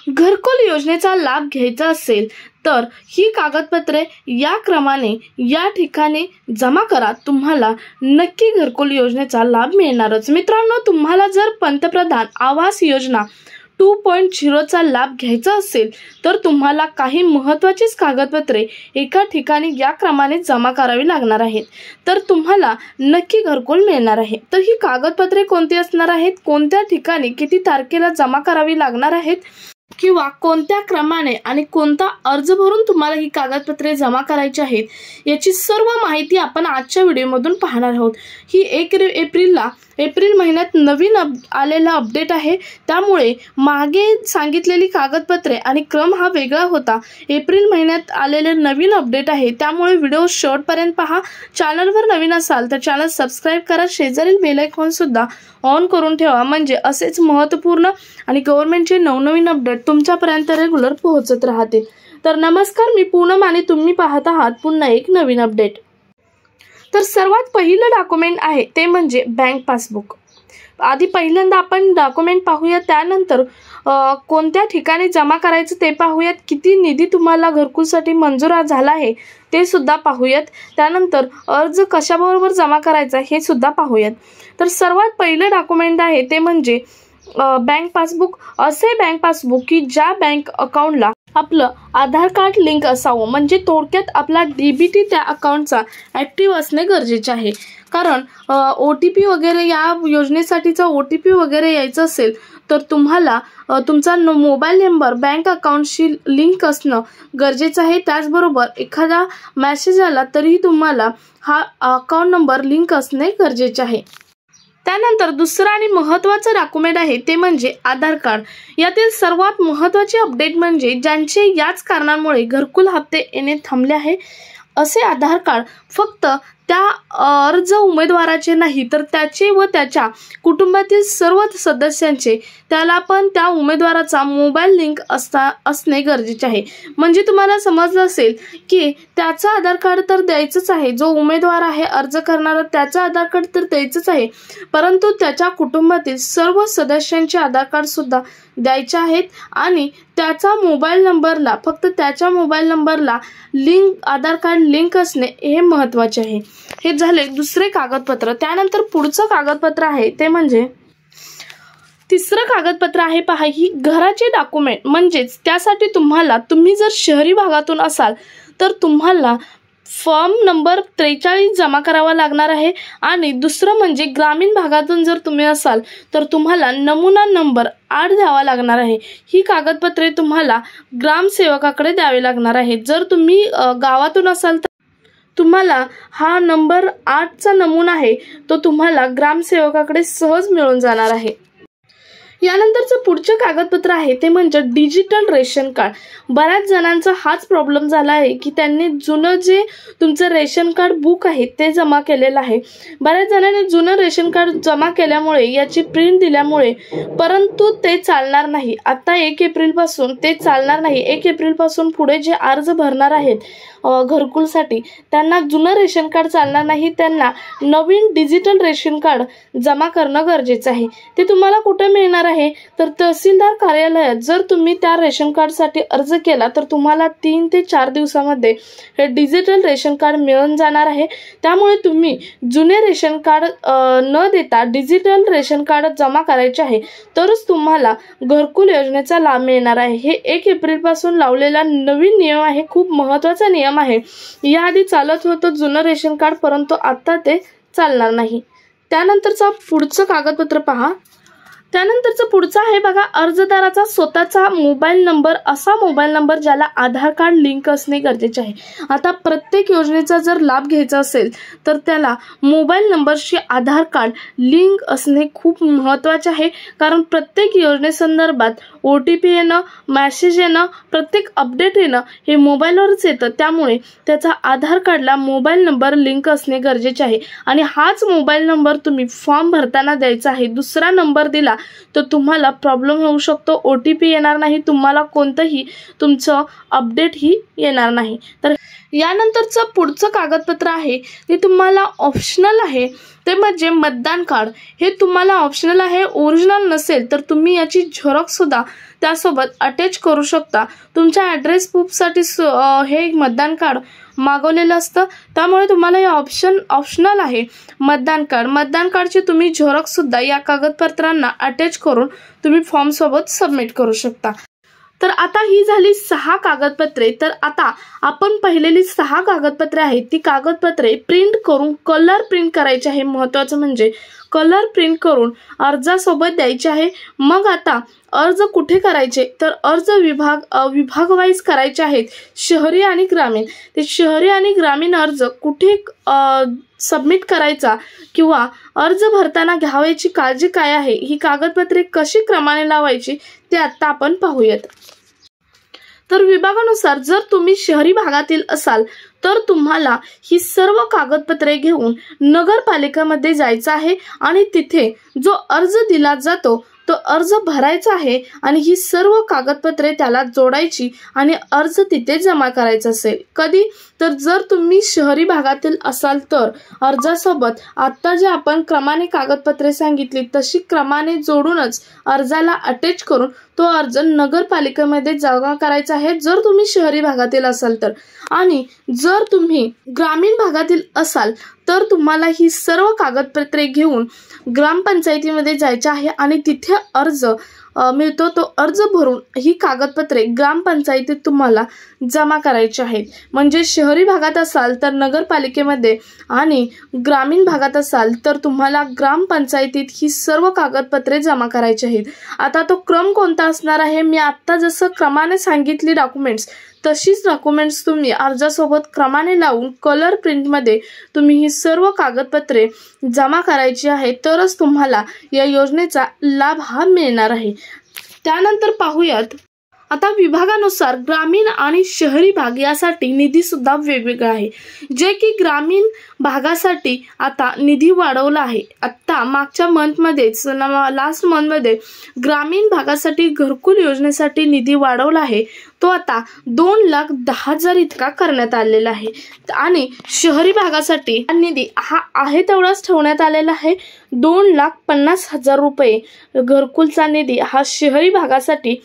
घरकुल योजनेचा लाभ घ्यायचा असेल तर ही कागदपत्रे या क्रमाने या ठिकाणी जमा करा, तुम्हाला नक्की घरकुल योजनेचा लाभ मिळणारच। मित्रांनो, तुम्हाला जर पंतप्रधान आवास योजना 2.0 चा लाभ घ्यायचा असेल तर तुम्हाला काही महत्त्वाचीच कागदपत्रे एका ठिकाणी या क्रमाने जमा करावी लागणार आहेत, तर तुम्हाला नक्की घरकुल मिळणार आहे। तर ही कागदपत्रे कोणती असणार आहेत, कोणत्या ठिकाणी किती तारखेला जमा करावी लागणार आहेत किंवा कोणत्या क्रमाने आणि कोणता अर्ज भरून तुम्हाला ही कागदपत्रे जमा करायची आहेत, याची सर्व माहिती आपण आजच्या व्हिडिओमधून पाहणार आहोत। ही 1 एप्रिल महिन्यात नवीन आलेला अपडेट आहे, त्यामुळे मागे सांगितलेली कागदपत्रे आणि क्रम हा वेगळा होता। एप्रिल महिन्यात आलेले नवीन अपडेट आहे, त्यामुळे व्हिडिओ शेवटपर्यंत पहा। चॅनलवर नवीन असाल तर चॅनल सबस्क्राइब करा, शेजारील बेल आयकॉन सुद्धा ऑन करून ठेवा, म्हणजे असेच महत्त्वपूर्ण आणि गव्हर्नमेंटचे नवनवीन अपडेट तुमच्यापर्यंत रेग्युलर पोहोचत राहतील। तर नमस्कार, मी पूनम आणि तुम्ही पाहत आहात पुन्हा एक नवीन अपडेट। तर सर्वात पहिलं डॉक्युमेंट आहे ते म्हणजे बँक पासबुक। आधी पहिल्यांदा आपण डॉक्युमेंट पाहूया, त्यानंतर कोणत्या ठिकाणी जमा करायचं ते पाहूयात, किती निधी तुम्हाला घरकुलसाठी मंजूर झाला आहे ते सुद्धा पाहूयात, त्यानंतर अर्ज कशाबरोबर जमा करायचा हे सुद्धा पाहूयात। तर सर्वात पहिलं डॉक्युमेंट आहे ते म्हणजे बँक पासबुक। असे बँक पासबुक की ज्या बँक अकाउंटला आपलं आधार कार्ड लिंक असावं, म्हणजे थोडक्यात आपला डीबीटी त्या अकाउंटचा ॲक्टिव्ह असणे गरजेचे आहे। कारण OTP वगैरे या योजनेसाठीचा OTP वगैरे यायचं असेल तर तुम्हाला तुमचा मोबाईल नंबर बँक अकाउंटशी लिंक असणं गरजेचं आहे। त्याचबरोबर एखादा मेसेज आला तरीही तुम्हाला हा अकाउंट नंबर लिंक असणे गरजेचे आहे। त्यानंतर दुसरा आणि महत्त्वाचं डॉक्युमेंट आहे ते म्हणजे आधार कार्ड। यातील सर्वात महत्त्वाचे अपडेट म्हणजे ज्यांचे याच कारणांमुळे घरकुल हप्ते येणे थांबले आहे, असे आधार कार्ड फक्त त्या अर्ज उमेदवाराचे नाही तर त्याचे व त्याच्या कुटुंबातील सर्व सदस्यांचे, त्याला पण त्या उमेदवाराचा मोबाईल लिंक असणे गरजेचे आहे। म्हणजे तुम्हाला समजलं असेल की त्याचा आधार कार्ड तर द्यायचंच आहे, जो उमेदवार आहे अर्ज करणारा त्याचा आधार कार्ड तर द्यायचंच आहे, परंतु त्याच्या कुटुंबातील सर्व सदस्यांचे आधार कार्ड सुद्धा द्यायचे आहेत आणि त्याचा मोबाईल नंबरला, फक्त त्याच्या मोबाईल नंबरला आधार कार्ड लिंक असणे हे महत्त्वाचे आहे। हे झाले दुसरे कागदपत्र। त्यानंतर पुढचं कागदपत्र आहे ते म्हणजे तिसरं कागदपत्र आहे पहा, ही घराचे डॉक्युमेंट। म्हणजेच त्यासाठी तुम्ही जर शहरी भागातून असाल तर तुम्हाला फॉर्म नंबर 43 जमा करावा लागणार आहे आणि दुसरं म्हणजे ग्रामीण भागातून जर तुम्ही असाल तर तुम्हाला नमुना नंबर 8 द्यावा लागणार आहे। ही कागदपत्रे तुम्हाला ग्रामसेवकाकडे द्यावी लागणार आहे। जर तुम्ही गावातून असाल तर तुम्हाला हा नंबर 8चा नमुना आहे तो तुम्हाला ग्रामसेवकाकडे सहज मिळून जाणार आहे। यानंतरचं पुढचं कागदपत्र आहे ते म्हणजे डिजिटल रेशन कार्ड। बऱ्याच जणांचा हाच प्रॉब्लेम झाला आहे की त्यांनी जुनं जे तुमचं रेशन कार्ड बुक आहे ते जमा केलेलं आहे। बऱ्याच जणांनी जुनं रेशन कार्ड जमा केल्यामुळे याची प्रिंट दिल्यामुळे परंतु ते चालणार नाही। आता 1 एप्रिल पासून ते चालणार नाही। 1 एप्रिल पासून पुढे जे अर्ज भरणार आहेत घरकुलसाठी त्यांना जुनं रेशन कार्ड चालणार नाही, त्यांना नवीन डिजिटल रेशन कार्ड जमा करणं गरजेचं आहे। ते तुम्हाला कुठे मिळणार आहे तर तहसीलदार कार्यालयात जर तुम्ही त्या रेशन कार्डसाठी अर्ज केला तर तुम्हाला 3 ते 4 दिवसामध्ये हे डिजिटल रेशन कार्ड मिळून जाणार आहे। त्यामुळे तुम्ही जुने रेशन कार्ड न देता डिजिटल रेशन कार्ड जमा करायचे आहे, तरच तुम्हाला घरकुल योजनेचा लाभ मिळणार आहे। हे 1 एप्रिल पासून लावलेला नवीन नियम आहे, खूप महत्त्वाचा नियम आहे। याआधी चालत होतं जुनं रेशन कार्ड, परंतु आता ते चालणार नाही। त्यानंतरचा पुढचं कागदपत्र पहा। त्यानंतरचं पुढचं आहे बघा, अर्जदाराचा स्वतःचा मोबाईल नंबर, असा मोबाईल नंबर ज्याला आधार कार्ड लिंक असणे गरजेचे आहे। आता प्रत्येक योजनेचा जर लाभ घ्यायचा असेल तर त्याला मोबाईल नंबरशी आधार कार्ड लिंक असणे खूप महत्त्वाचे आहे, कारण प्रत्येक योजनेसंदर्भात OTP येणं, मेसेज येणं, प्रत्येक अपडेट येणं हे मोबाईलवरच येतं। त्यामुळे त्याचा आधार कार्डला मोबाईल नंबर लिंक असणे गरजेचे आहे आणि हाच मोबाईल नंबर तुम्ही फॉर्म भरताना द्यायचा आहे। दुसरा नंबर दिला तर तुम्हाला प्रॉब्लेम होऊ शकतो, OTP येणार नाही, तुम्हाला कोणतंही तुमचं अपडेट ही येणार नाही। तर यानंतरचं पुढचं कागदपत्र आहे ते तुम्हाला ऑप्शनल आहे, ते म्हणजे मतदान कार्ड। हे तुम्हाला ऑप्शनल आहे, ओरिजिनल नसेल तर तुम्ही याची झेरॉक्स सुद्धा त्यासोबत अटॅच करू शकता। तुमच्या ॲड्रेस प्रूफसाठी हे मतदान कार्ड मागवलेलं असतं, त्यामुळे तुम्हाला हे ऑप्शनल आहे मतदान कार्ड। मतदान कार्डची तुम्ही झेरॉक्स सुद्धा या कागदपत्रांना अटॅच करून तुम्ही फॉर्म सोबत सबमिट करू शकता। तर आता ही झाली 6 कागदपत्रे। तर आता आपण पाहिलेली 6 कागदपत्रे आहेत ती कागदपत्रे प्रिंट करून कलर प्रिंट करायचे आहे। महत्त्वाचं म्हणजे कलर प्रिंट करून अर्जासोबत द्यायचे आहे। मग आता अर्ज कुठे करायचे, तर अर्ज विभाग वाईज करायचे आहेत, शहरी आणि ग्रामीण। ते शहरी आणि ग्रामीण अर्ज कुठे सबमिट करायचा किंवा अर्ज भरताना घ्यावयाची काळजी काय आहे, ही कागदपत्रे कशी क्रमाने लावायची ते आता आपण पाहूयात। तर विभागानुसार जर तुम्ही शहरी भागातील असाल तर तुम्हाला ही सर्व कागदपत्रे घेऊन नगरपालिकेमध्ये जायचं आहे आणि तिथे जो अर्ज दिला जातो तो अर्ज भरायचा आहे आणि ही सर्व कागदपत्रे त्याला जोडायची आणि अर्ज तिथे जमा करायचा असेल। कधी, तर जर तुम्ही शहरी भागातील असाल तर अर्जासोबत आता जे आपण क्रमाने कागदपत्रे सांगितली तशी क्रमाने जोडूनच अर्जाला अटॅच करून तो अर्ज नगरपालिकेमध्ये जमा करायचा आहे, जर तुम्ही शहरी भागातील असाल तर। आणि जर तुम्ही ग्रामीण भागातील असाल तर तुम्हाला ही सर्व कागदपत्रे घेऊन ग्रामपंचायतीमध्ये जायचे आहे आणि तिथे अर्ज मिळतो, तो अर्ज भरून ही कागदपत्रे ग्रामपंचायतीत तुम्हाला जमा करायची आहेत। म्हणजे शहरी भागात असाल तर नगरपालिकेमध्ये आणि ग्रामीण भागात असाल तर तुम्हाला ग्रामपंचायतीत ही सर्व कागदपत्रे जमा करायची आहेत। आता तो क्रम कोणता असणार आहे, मी आता जसं क्रमाने सांगितली डॉक्युमेंट्स तशीच डॉक्युमेंट्स तुम्ही अर्जासोबत क्रमाने लावून कलर प्रिंटमध्ये तुम्ही ही सर्व कागदपत्रे जमा करायची आहे, तरच तुम्हाला या योजनेचा लाभ हा मिळणार आहे। त्यानंतर पाहूयात आता विभागानुसार ग्रामीण आणि शहरी भाग यासाठी निधी सुद्धा वेगवेगळा आहे। जे की ग्रामीण भागासाठी आता निधी वाढवला आहे। आता मागच्या मंथमध्येच लास्ट मंथमध्ये ग्रामीण भागासाठी घरकुल योजनेसाठी निधी वाढवला आहे, तो आता 2,10,000 इतका करण्यात आलेला आहे। आणि शहरी भागासाठी निधी हा आहे तेवढाच ठेवण्यात आलेला आहे। 2,50,000 रुपये घरकुलचा निधी हा शहरी भागासाठी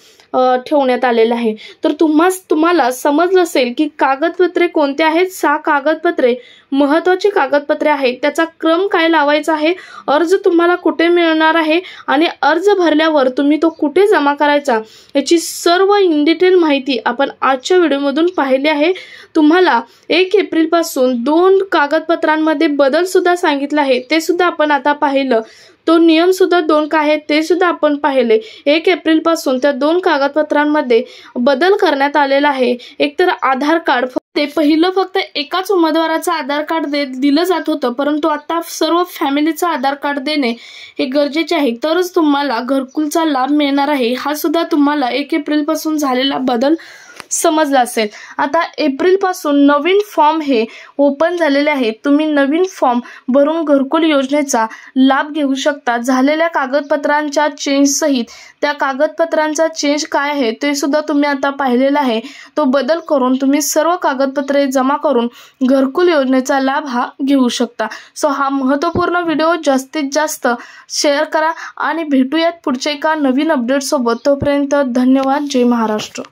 ठेवण्यात आलेला आहे। तर तुम्हाला समजलं असेल की कागदपत्रे कोणते आहेत। 6 कागदपत्रे महत्त्वाची कागदपत्रे आहेत, त्याचा क्रम काय लावायचा आहे, अर्ज तुम्हाला कुठे मिळणार आहे आणि अर्ज भरल्यावर तुम्ही तो कुठे जमा करायचा, याची सर्व इन डिटेल माहिती आपण आजच्या व्हिडिओमधून पाहिली आहे। तुम्हाला 1 एप्रिल पासून 2 कागदपत्रांमध्ये बदल सुद्धा सांगितला आहे, ते सुद्धा आपण आता पाहिलं। तो नियम सुद्धा 2 काय आहेत ते सुद्धा आपण पाहिले। 1 एप्रिल पासून त्या 2 कागदपत्रांमध्ये बदल करण्यात आलेला आहे। एक तर आधार कार्ड, ते पहिलं फक्त एकाच उमेदवाराचं आधार कार्ड दिलं जात होतं, परंतु आता सर्व फॅमिलीचं आधार कार्ड देणे हे गरजेचे आहे, तरच तुम्हाला घरकुलचा लाभ मिळणार आहे। हा सुद्धा तुम्हाला 1 एप्रिल पासून झालेला बदल समजला असेल। आता एप्रिल पासून नवीन फॉर्म हे ओपन झालेले आहेत, तुम्ही नवीन फॉर्म भरून घरकुल योजनेचा लाभ घेऊ शकता। झालेल्या कागदपत्रांच्या चेंज सहित त्या कागदपत्रांचा चेंज काय आहे ते सुद्धा तुम्ही आता पाहिलेला आहे। तो बदल करून तुम्ही सर्व कागदपत्रे जमा करून घरकुल योजनेचा लाभ हा घेऊ शकता। सो हा महत्त्वपूर्ण व्हिडिओ जास्तीत जास्त शेअर करा आणि भेटूयात पुढच्या एका नवीन अपडेट सोबत। तोपर्यंत धन्यवाद। जय महाराष्ट्र।